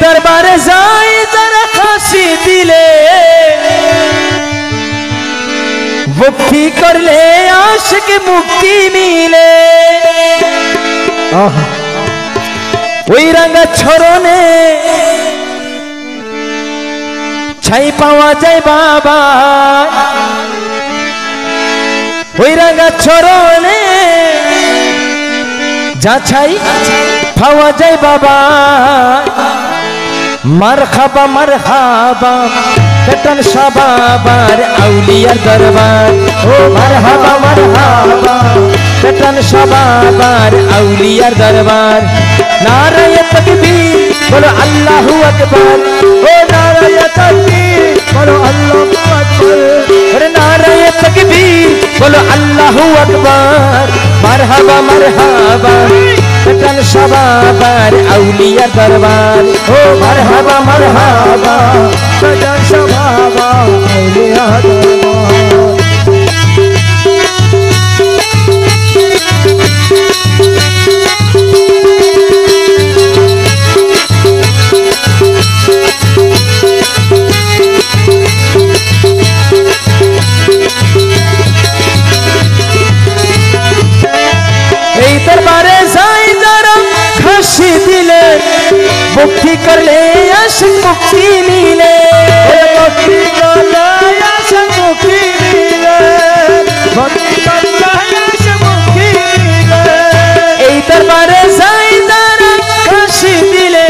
दरबारे जाए जरा फांसी दिले मुक्ति कर ले आशिक मुक्ति मिले ওই রাঙা ছরনে ছাই পাওয়া যায় বাবা ওই রাঙা ছরনে যা ছাই পাওয়া যায় বাবা মারহাবা कटन शबाबार औलिया दरबार ओ मरहबा कटन शबाबार औलिया दरबार नाराय तकबीर बोलो अल्लाहु अकबर ओ नाराय तकबीर बोलो अल्लाहु अकबर अरे नाराय तकबीर बोलो अल्लाहु अकबर मरहबा कटन शबाबार औलिया दरबार ओ मरहबा कटन शबाबा औलिया दरबार दरबारे जाए जरा फांसी दिले मुक्ति कर ले आशिक मुक्ति मिले मुक्ति कर ले आशिक मुक्ति मिले मुक्ति कर ले आशिक मुक्ति मिले এই दरबारे जाए जरा फांसी दिले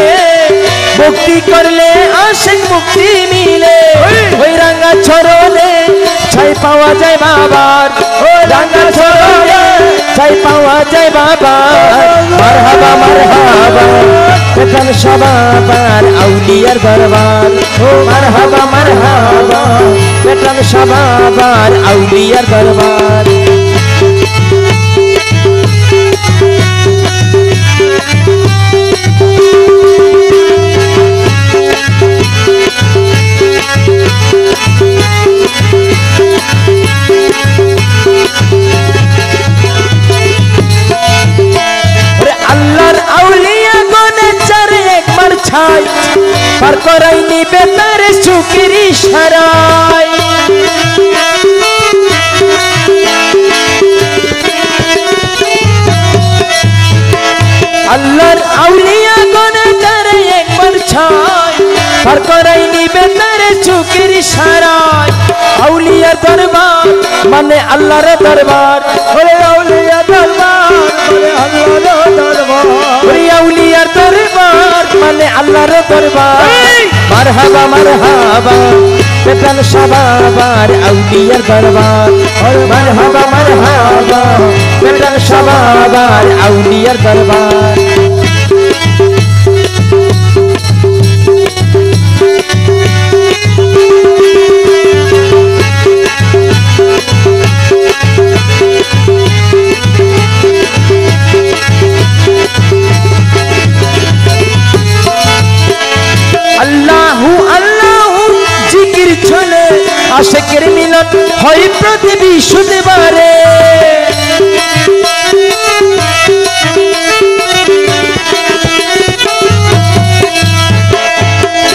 मुक्ति कर ले आशिक मुक्ति मिले ওই রাঙা ছরনে ছাই পাওয়া যায় বাবার ও রাঙা ছরনে ছাই পাওয়া যায় বাবা মারহাবা কটন শবাবার আউলিয়ার দরবার ও মারহাবা কটন শবাবার আউলিয়ার দরবার पर कराइनी बेतार सुकरी शराय अल्लाहर औलिया गने तारे एक बार छाय पर कराइनी बेतार सुकरी शराय औलिया दरबार माने अल्लाहर दरबार ओरे औलिया दरबार माने अल्लाहर दरबार ओरे औलिया दरबार माने अल्लाहर दरबार मरहबा कटन शबाबार औलियार दरबार और मरहबा कटन शबाबार औलियार दरबार आशिकेर मिलन हई प्रति विशुद्धबारे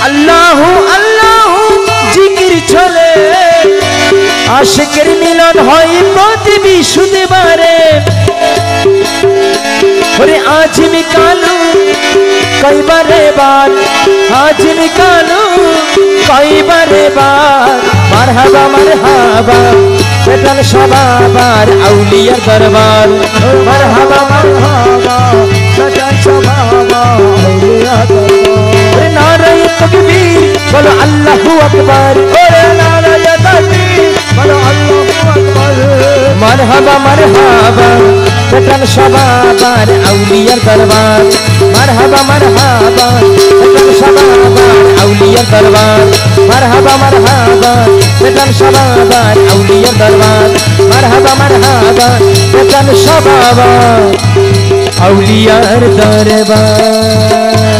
अल्लाहु अल्लाहु जिकिर चले आशिकेर मिलन हई प्रति विशुद्धबारे ओरे आज निकालू कई बारे बार आज निकालू कई बारे बार मरहबा कटन शबाबार औलियार दरबार मरहबा कटन शबाबा औलियार दरबार नाराय तकबीर बोलो अल्लाहु अकबर ओरे नाराय तकबीर बोलो अल्लाहु अकबर मरहबा कटन शबाबार औलियार दरबार मरहबा कटन शबाबार औलियार दरबार मरहबा कटन शबाबार औलियार दरबार मरहबा कटन शबाबार औलियार दरबार।